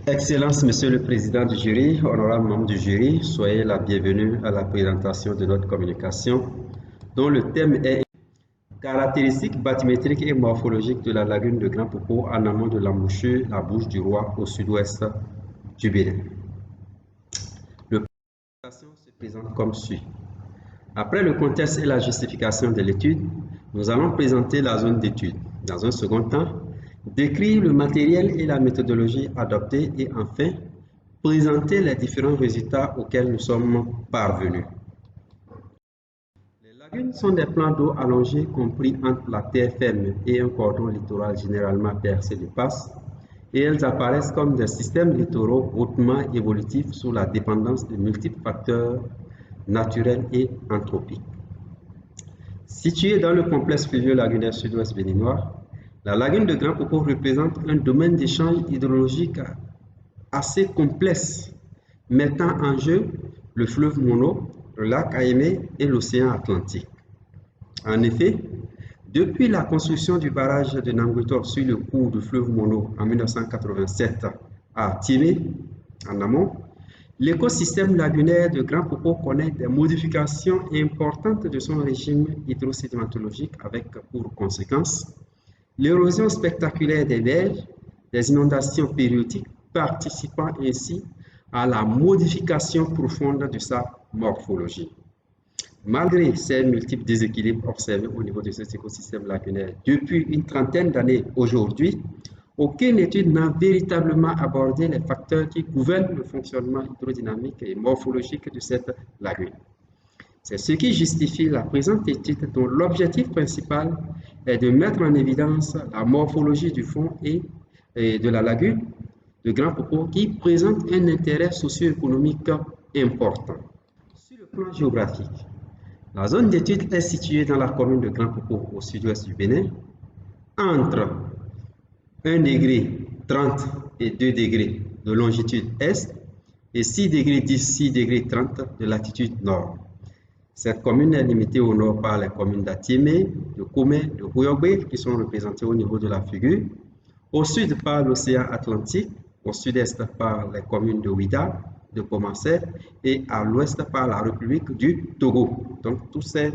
Excellence, Monsieur le Président du jury, honorables membres du jury, soyez la bienvenue à la présentation de notre communication dont le thème est caractéristiques bathymétriques et morphologiques de la lagune de Grand Popo en amont de l'embouchure, la bouche du Roi au sud-ouest du Bénin. La présentation se présente comme suit. Après le contexte et la justification de l'étude, nous allons présenter la zone d'étude. Dans un second temps, décrire le matériel et la méthodologie adoptés et enfin, présenter les différents résultats auxquels nous sommes parvenus. Les lagunes sont des plans d'eau allongés compris entre la terre ferme et un cordon littoral généralement percé de passes, et elles apparaissent comme des systèmes littoraux hautement évolutifs sous la dépendance de multiples facteurs naturels et anthropiques. Située dans le complexe fluvieux lagunaire sud-ouest béninois, la lagune de Grand Popo représente un domaine d'échange hydrologique assez complexe, mettant en jeu le fleuve Mono, le lac Aémé et l'océan Atlantique. En effet, depuis la construction du barrage de Nanguitor sur le cours du fleuve Mono en 1987 à Timé, en amont, l'écosystème lagunaire de Grand Popo connaît des modifications importantes de son régime hydrosédimentologique avec pour conséquence l'érosion spectaculaire des berges, des inondations périodiques participant ainsi à la modification profonde de sa morphologie. Malgré ces multiples déséquilibres observés au niveau de cet écosystème lagunaire depuis une trentaine d'années aujourd'hui, aucune étude n'a véritablement abordé les facteurs qui gouvernent le fonctionnement hydrodynamique et morphologique de cette lagune. C'est ce qui justifie la présente étude dont l'objectif principal est de mettre en évidence la morphologie du fond et de la lagune de Grand Popo qui présente un intérêt socio-économique important. Sur le plan géographique, la zone d'étude est située dans la commune de Grand Popo au sud-ouest du Bénin, entre 1 degré 30 et 2 degrés de longitude est et 6 degrés 10, 6 degrés 30 de latitude nord. Cette commune est limitée au nord par les communes d'Atiémé, de Koumé, de Rouyogbe qui sont représentées au niveau de la figure, au sud par l'océan Atlantique, au sud-est par les communes de Ouida, de Pomancé et à l'ouest par la République du Togo. Donc tous ces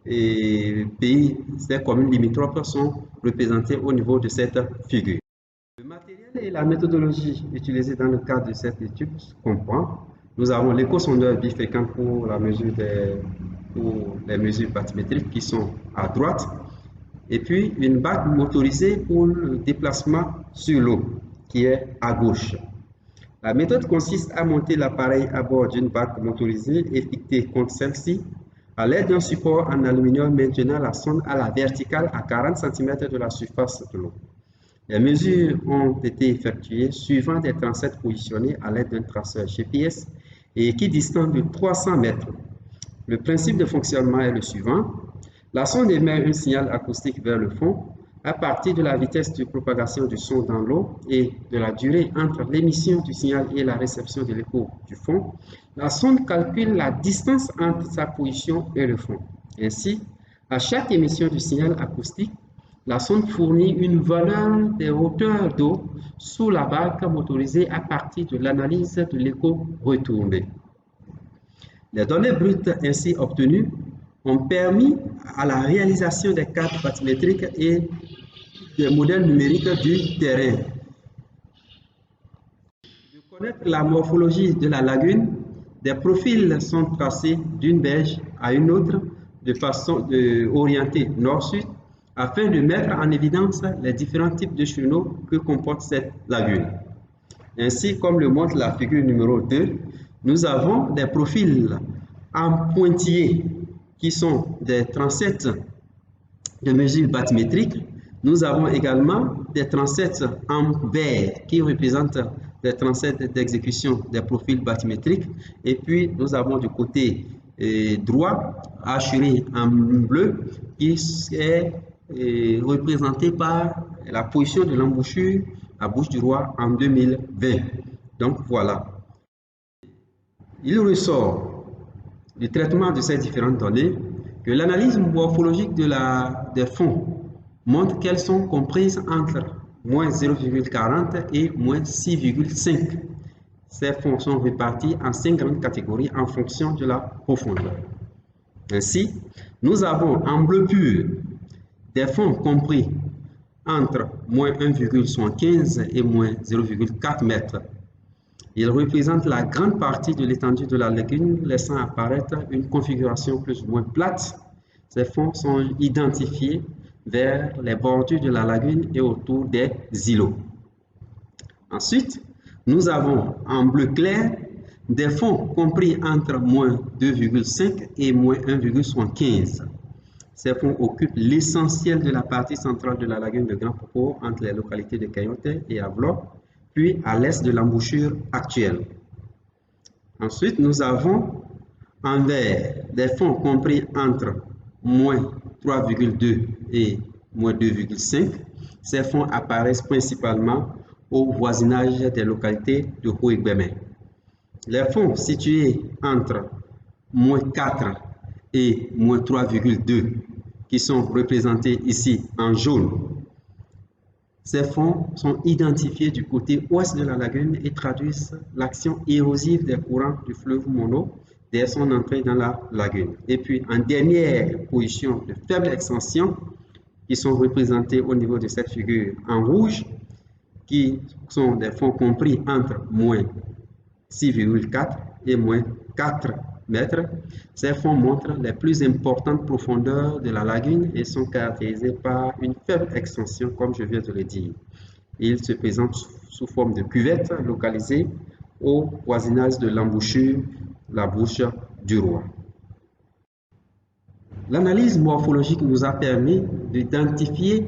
pays, ces communes limitrophes sont représentées au niveau de cette figure. Le matériel et la méthodologie utilisés dans le cadre de cette étude comprend: nous avons l'échosondeur bifréquent pour les mesures bathymétriques qui sont à droite, et puis une bague motorisée pour le déplacement sur l'eau qui est à gauche. La méthode consiste à monter l'appareil à bord d'une bague motorisée et fixer contre celle-ci à l'aide d'un support en aluminium maintenant la sonde à la verticale à 40 cm de la surface de l'eau. Les mesures ont été effectuées suivant des transepts positionnés à l'aide d'un traceur GPS et équidistants de 300 mètres. Le principe de fonctionnement est le suivant. La sonde émet un signal acoustique vers le fond à partir de la vitesse de propagation du son dans l'eau et de la durée entre l'émission du signal et la réception de l'écho du fond. La sonde calcule la distance entre sa position et le fond. Ainsi, à chaque émission du signal acoustique, la sonde fournit une valeur des hauteurs d'eau sous la bague motorisée à partir de l'analyse de l'écho retourné. Les données brutes ainsi obtenues ont permis à la réalisation des cartes bathymétriques et des modèles numériques du terrain. De connaître la morphologie de la lagune, des profils sont tracés d'une berge à une autre de façon orientée nord-sud afin de mettre en évidence les différents types de chenaux que comporte cette lagune. Ainsi, comme le montre la figure numéro 2, nous avons des profils en pointillés qui sont des transepts de mesure bathymétrique. Nous avons également des transepts en vert qui représentent des transepts d'exécution des profils bathymétriques. Et puis, nous avons du côté droit, hachuré en bleu, qui est représenté par la position de l'embouchure à Bouche du Roi en 2020. Donc, voilà. Il ressort du traitement de ces différentes données que l'analyse morphologique des fonds montre qu'elles sont comprises entre moins 0,40 et moins 6,5. Ces fonds sont répartis en 5 grandes catégories en fonction de la profondeur. Ainsi, nous avons en bleu pur des fonds compris entre moins 1,75 et moins 0,4 mètres. Ils représentent la grande partie de l'étendue de la lagune, laissant apparaître une configuration plus ou moins plate. Ces fonds sont identifiés vers les bordures de la lagune et autour des îlots. Ensuite, nous avons en bleu clair des fonds compris entre moins 2,5 et moins 1,75. Ces fonds occupent l'essentiel de la partie centrale de la lagune de Grand Popo entre les localités de Cayote et Avlo, puis à l'est de l'embouchure actuelle. Ensuite, nous avons en vert des fonds compris entre moins 3,2 et moins 2,5. Ces fonds apparaissent principalement au voisinage des localités de Houégbémé. Les fonds situés entre moins 4 et moins 3,2 qui sont représentés ici en jaune. Ces fonds sont identifiés du côté ouest de la lagune et traduisent l'action érosive des courants du fleuve Mono dès son entrée dans la lagune. Et puis en dernière position de faible extension qui sont représentés au niveau de cette figure en rouge, qui sont des fonds compris entre moins 6,4 et moins 4 mètres. Ces fonds montrent les plus importantes profondeurs de la lagune et sont caractérisés par une faible extension, comme je viens de le dire. Ils se présentent sous forme de cuvettes localisées au voisinage de l'embouchure, la bouche du Roi. L'analyse morphologique nous a permis d'identifier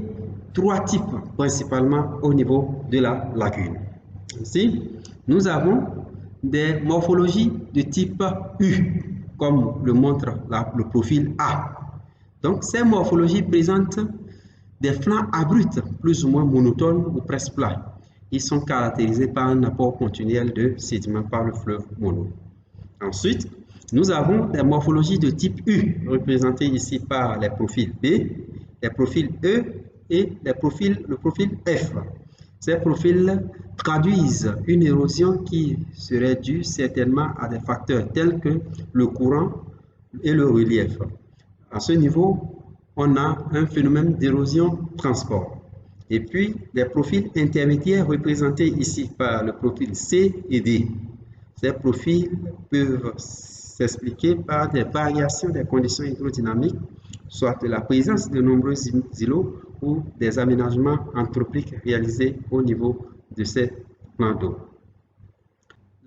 3 types, principalement au niveau de la lagune. Ici, nous avons des morphologies de type U, comme le montre le profil A. Donc, ces morphologies présentent des flancs abrupts, plus ou moins monotones ou presque plats. Ils sont caractérisés par un apport continuel de sédiments par le fleuve Mono. Ensuite, nous avons des morphologies de type U, représentées ici par les profils B, les profils E et le profil F. Ces profils traduisent une érosion qui serait due certainement à des facteurs tels que le courant et le relief. À ce niveau, on a un phénomène d'érosion-transport. Et puis, des profils intermédiaires représentés ici par le profil C et D. Ces profils peuvent s'expliquer par des variations des conditions hydrodynamiques, soit de la présence de nombreux îlots ou des aménagements anthropiques réalisés au niveau de ces plans d'eau.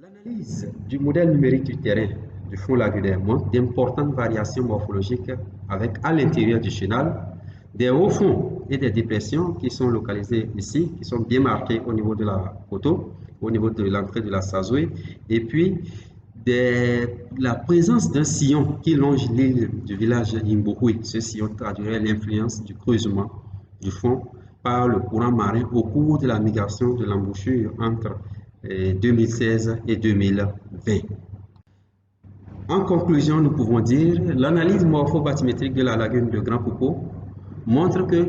L'analyse du modèle numérique du terrain du fond lagunaire montre d'importantes variations morphologiques avec à l'intérieur du chenal des hauts fonds et des dépressions qui sont localisées ici, qui sont bien marquées au niveau de la coteau, au niveau de l'entrée de la Sazoué, et puis la présence d'un sillon qui longe l'île du village d'Imbohui. Ce sillon traduirait l'influence du creusement du fond par le courant marin au cours de la migration de l'embouchure entre 2016 et 2020. En conclusion, nous pouvons dire que l'analyse morpho-bathymétrique de la lagune de Grand Popo montre que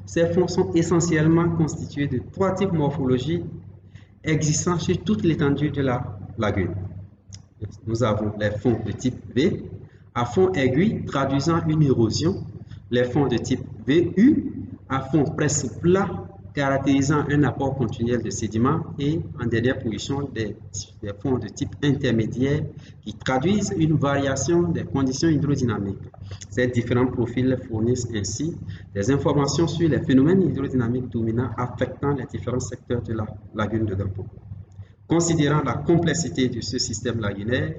ces fonds sont essentiellement constitués de 3 types de morphologie existant sur toute l'étendue de la lagune. Nous avons les fonds de type V, à fond aigu traduisant une érosion, les fonds de type VU, à fond presque plat, caractérisant un apport continuel de sédiments, et en dernière position, des fonds de type intermédiaire qui traduisent une variation des conditions hydrodynamiques. Ces différents profils fournissent ainsi des informations sur les phénomènes hydrodynamiques dominants affectant les différents secteurs de la lagune de Grand Popo. Considérant la complexité de ce système lagunaire,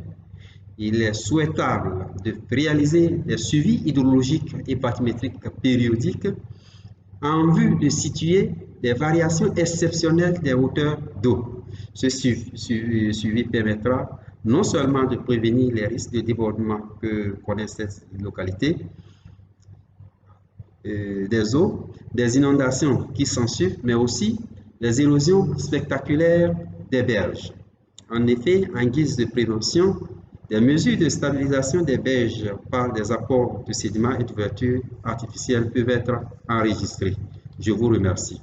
il est souhaitable de réaliser des suivis hydrologiques et bathymétriques périodiques en vue de situer des variations exceptionnelles des hauteurs d'eau. Ce suivi permettra non seulement de prévenir les risques de débordement que connaissent ces localités, des eaux, des inondations qui s'ensuivent, mais aussi des érosions spectaculaires des berges. En effet, en guise de prévention, des mesures de stabilisation des berges par des apports de sédiments et d'ouverture artificielle peuvent être enregistrées. Je vous remercie.